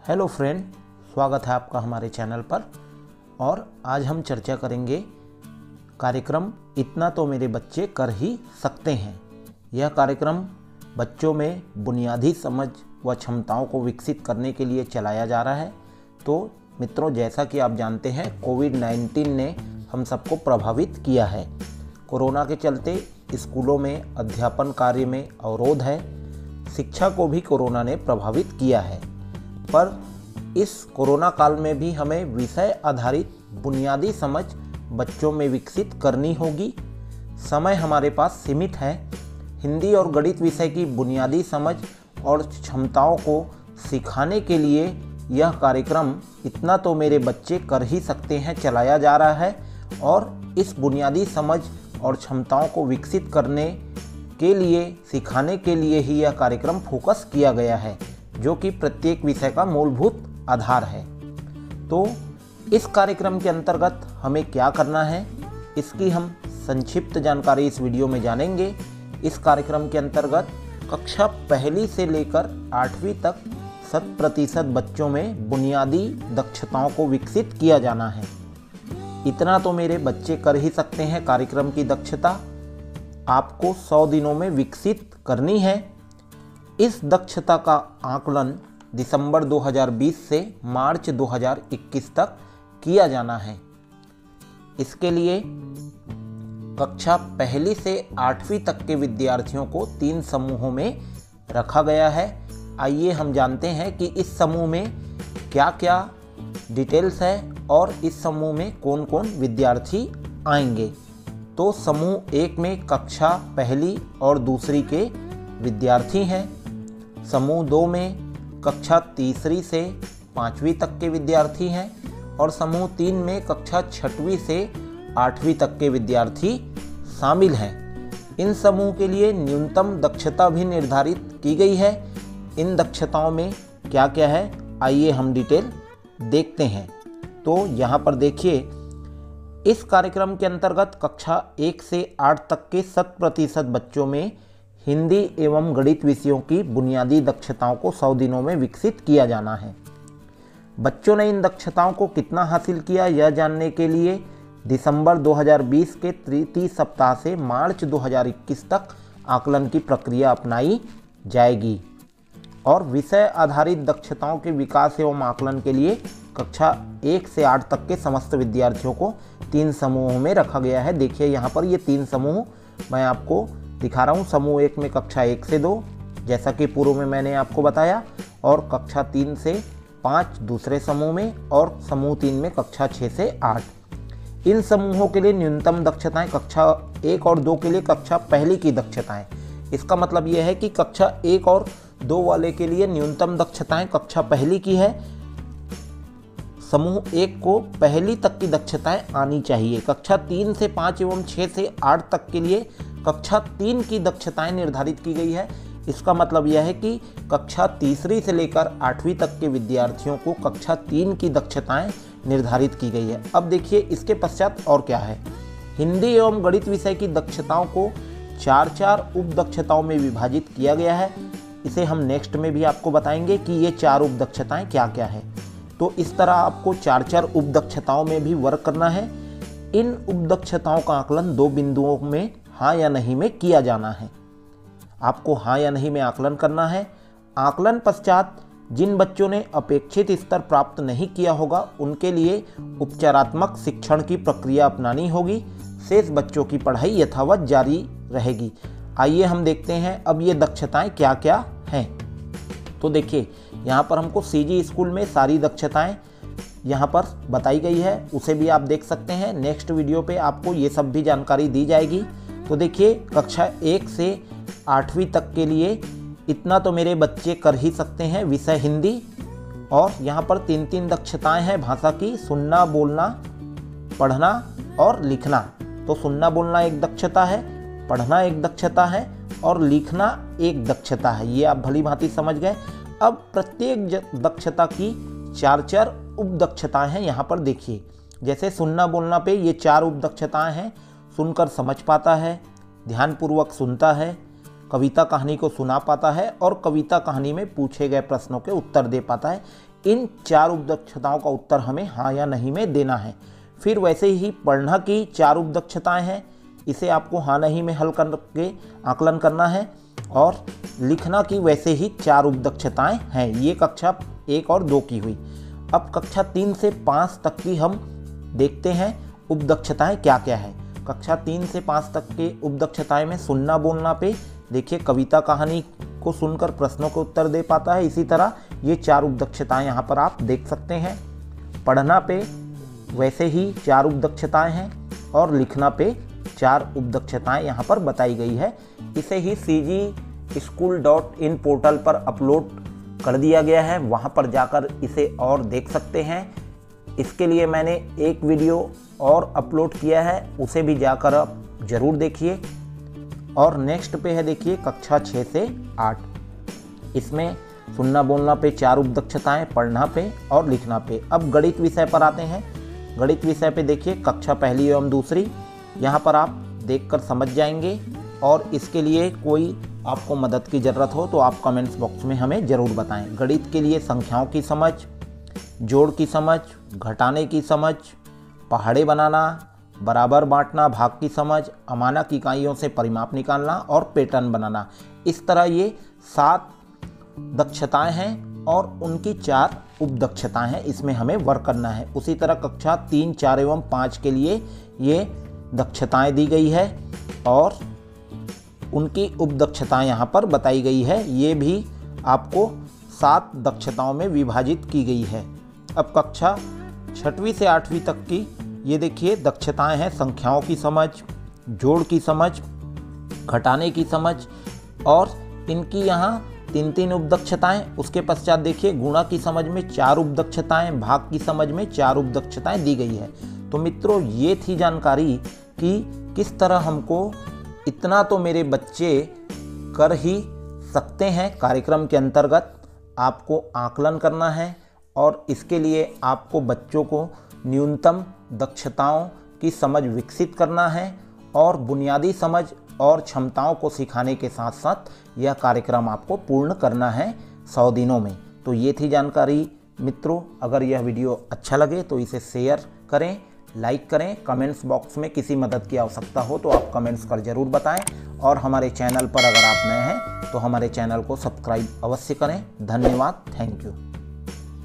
Hello friend, स्वागत है आपका हमारे चैनल पर। और आज हम चर्चा करेंगे कार्यक्रम इतना तो मेरे बच्चे कर ही सकते हैं। यह कार्यक्रम बच्चों में बुनियादी समझ व क्षमताओं को विकसित करने के लिए चलाया जा रहा है। तो मित्रों, जैसा कि आप जानते हैं, कोविड-19 ने हम सबको प्रभावित किया है। कोरोना के चलते स्कूलों में अध्यापन कार्य में अवरोध है। शिक्षा को भी कोरोना ने प्रभावित किया है। पर इस कोरोना काल में भी हमें विषय आधारित बुनियादी समझ बच्चों में विकसित करनी होगी। समय हमारे पास सीमित है। हिंदी और गणित विषय की बुनियादी समझ और क्षमताओं को सिखाने के लिए यह कार्यक्रम इतना तो मेरे बच्चे कर ही सकते हैं चलाया जा रहा है। और इस बुनियादी समझ और क्षमताओं को विकसित करने के लिए, सिखाने के लिए ही यह कार्यक्रम फोकस किया गया है, जो कि प्रत्येक विषय का मूलभूत आधार है। तो इस कार्यक्रम के अंतर्गत हमें क्या करना है, इसकी हम संक्षिप्त जानकारी इस वीडियो में जानेंगे। इस कार्यक्रम के अंतर्गत कक्षा पहली से लेकर 8वीं तक 100% बच्चों में बुनियादी दक्षताओं को विकसित किया जाना है। इतना तो मेरे बच्चे कर ही सकते हैं कार्यक्रम की दक्षता आपको 100 दिनों में विकसित करनी है। इस दक्षता का आकलन दिसंबर 2020 से मार्च 2021 तक किया जाना है। इसके लिए कक्षा पहली से 8वीं तक के विद्यार्थियों को 3 समूहों में रखा गया है। आइए हम जानते हैं कि इस समूह में क्या क्या डिटेल्स है और इस समूह में कौन कौन विद्यार्थी आएंगे। तो समूह 1 में कक्षा पहली और दूसरी के विद्यार्थी हैं। समूह 2 में कक्षा तीसरी से 5वीं तक के विद्यार्थी हैं और समूह 3 में कक्षा 6वीं से 8वीं तक के विद्यार्थी शामिल हैं। इन समूह के लिए न्यूनतम दक्षता भी निर्धारित की गई है। इन दक्षताओं में क्या क्या है, आइए हम डिटेल देखते हैं। तो यहाँ पर देखिए, इस कार्यक्रम के अंतर्गत कक्षा 1 से 8 तक के 100% बच्चों में हिंदी एवं गणित विषयों की बुनियादी दक्षताओं को 100 दिनों में विकसित किया जाना है। बच्चों ने इन दक्षताओं को कितना हासिल किया, यह जानने के लिए दिसंबर 2020 के तृतीय सप्ताह से मार्च 2021 तक आकलन की प्रक्रिया अपनाई जाएगी। और विषय आधारित दक्षताओं के विकास एवं आकलन के लिए कक्षा 1 से 8 तक के समस्त विद्यार्थियों को 3 समूहों में रखा गया है। देखिए यहाँ पर ये 3 समूह मैं आपको दिखा रहा हूँ। समूह 1 में कक्षा 1 से 2, जैसा कि पूर्व में मैंने आपको बताया, और कक्षा 3 से 5 दूसरे समूह में, और समूह 3 में कक्षा 6 से 8। इन समूहों के लिए न्यूनतम दक्षताएं कक्षा 1 और 2 के लिए कक्षा पहली की दक्षताएं। इसका मतलब यह है कि कक्षा 1 और 2 वाले के लिए न्यूनतम दक्षताएं कक्षा पहली की है। समूह 1 को पहली तक की दक्षताएं आनी चाहिए। कक्षा 3 से 5 एवं 6 से 8 तक के लिए कक्षा 3 की दक्षताएं निर्धारित की गई है। इसका मतलब यह है कि कक्षा तीसरी से लेकर 8वीं तक के विद्यार्थियों को कक्षा 3 की दक्षताएं निर्धारित की गई है। अब देखिए इसके पश्चात और क्या है। हिंदी एवं गणित विषय की दक्षताओं को 4 उप दक्षताओं में विभाजित किया गया है। इसे हम नेक्स्ट में भी आपको बताएंगे कि ये 4 उप दक्षताएं क्या क्या है। तो इस तरह आपको 4 उप दक्षताओं में भी वर्क करना है। इन उप दक्षताओं का आकलन 2 बिंदुओं में हाँ या नहीं में किया जाना है। आपको हाँ या नहीं में आकलन करना है। आकलन पश्चात जिन बच्चों ने अपेक्षित स्तर प्राप्त नहीं किया होगा, उनके लिए उपचारात्मक शिक्षण की प्रक्रिया अपनानी होगी। शेष बच्चों की पढ़ाई यथावत जारी रहेगी। आइए हम देखते हैं अब ये दक्षताएं क्या क्या हैं। तो देखिए यहाँ पर हमको सीजी स्कूल में सारी दक्षताएं यहाँ पर बताई गई है, उसे भी आप देख सकते हैं। नेक्स्ट वीडियो पे आपको ये सब भी जानकारी दी जाएगी। तो देखिए कक्षा 1 से 8वीं तक के लिए इतना तो मेरे बच्चे कर ही सकते हैं विषय हिंदी। और यहाँ पर 3 दक्षताएं हैं भाषा की: सुनना, बोलना, पढ़ना और लिखना। तो सुनना बोलना एक दक्षता है, पढ़ना एक दक्षता है और लिखना एक दक्षता है। ये आप भली भांति समझ गए। अब प्रत्येक दक्षता की 4 उप दक्षताएं हैं। यहाँ पर देखिए, जैसे सुनना बोलना पे ये 4 उप दक्षताएं हैं। सुनकर समझ पाता है, ध्यानपूर्वक सुनता है, कविता कहानी को सुना पाता है और कविता कहानी में पूछे गए प्रश्नों के उत्तर दे पाता है। इन 4 उपदक्षताओं का उत्तर हमें हाँ या नहीं में देना है। फिर वैसे ही पढ़ना की 4 उपदक्षताएं हैं, इसे आपको हाँ नहीं में हल करके आकलन करना है। और लिखना की वैसे ही 4 उपदक्षताएं हैं। ये कक्षा 1 और 2 की हुई। अब कक्षा 3 से 5 तक की हम देखते हैं उपदक्षताएं क्या क्या है। कक्षा 3 से 5 तक के उपदक्षताएं में सुनना बोलना पे देखिए कविता कहानी को सुनकर प्रश्नों के उत्तर दे पाता है। इसी तरह ये 4 उपदक्षताएं यहाँ पर आप देख सकते हैं। पढ़ना पे वैसे ही 4 उपदक्षताएं हैं और लिखना पे 4 उपदक्षताएं यहाँ पर बताई गई है। इसे ही cgschool.in पोर्टल पर अपलोड कर दिया गया है, वहाँ पर जाकर इसे और देख सकते हैं। इसके लिए मैंने एक वीडियो और अपलोड किया है, उसे भी जाकर आप ज़रूर देखिए। और नेक्स्ट पे है देखिए कक्षा 6 से 8। इसमें सुनना बोलना पे 4 उपदक्षताएं, पढ़ना पे और लिखना पे। अब गणित विषय पर आते हैं। गणित विषय पे देखिए कक्षा 1 एवं 2, यहाँ पर आप देखकर समझ जाएंगे। और इसके लिए कोई आपको मदद की ज़रूरत हो तो आप कमेंट्स बॉक्स में हमें ज़रूर बताएं। गणित के लिए संख्याओं की समझ, जोड़ की समझ, घटाने की समझ, पहाड़े बनाना, बराबर बांटना, भाग की समझ, अमानक इकाइयों से परिमाप निकालना और पैटर्न बनाना। इस तरह ये 7 दक्षताएं हैं और उनकी 4 उपदक्षताएं हैं, इसमें हमें वर्क करना है। उसी तरह कक्षा 3, 4 एवं 5 के लिए ये दक्षताएं दी गई है और उनकी उपदक्षताएं यहाँ पर बताई गई है। ये भी आपको 7 दक्षताओं में विभाजित की गई है। अब कक्षा 6वीं से 8वीं तक की ये देखिए दक्षताएं हैं। संख्याओं की समझ, जोड़ की समझ, घटाने की समझ और इनकी यहाँ 3-3 उपदक्षताएं। उसके पश्चात देखिए गुणा की समझ में 4 उपदक्षताएं, भाग की समझ में 4 उपदक्षताएं दी गई है। तो मित्रों ये थी जानकारी कि किस तरह हमको इतना तो मेरे बच्चे कर ही सकते हैं कार्यक्रम के अंतर्गत आपको आकलन करना है। और इसके लिए आपको बच्चों को न्यूनतम दक्षताओं की समझ विकसित करना है और बुनियादी समझ और क्षमताओं को सिखाने के साथ साथ यह कार्यक्रम आपको पूर्ण करना है 100 दिनों में। तो ये थी जानकारी मित्रों। अगर यह वीडियो अच्छा लगे तो इसे शेयर करें, लाइक करें। कमेंट्स बॉक्स में किसी मदद की आवश्यकता हो तो आप कमेंट्स कर ज़रूर बताएं। और हमारे चैनल पर अगर आप नए हैं तो हमारे चैनल को सब्सक्राइब अवश्य करें। धन्यवाद, थैंक यू।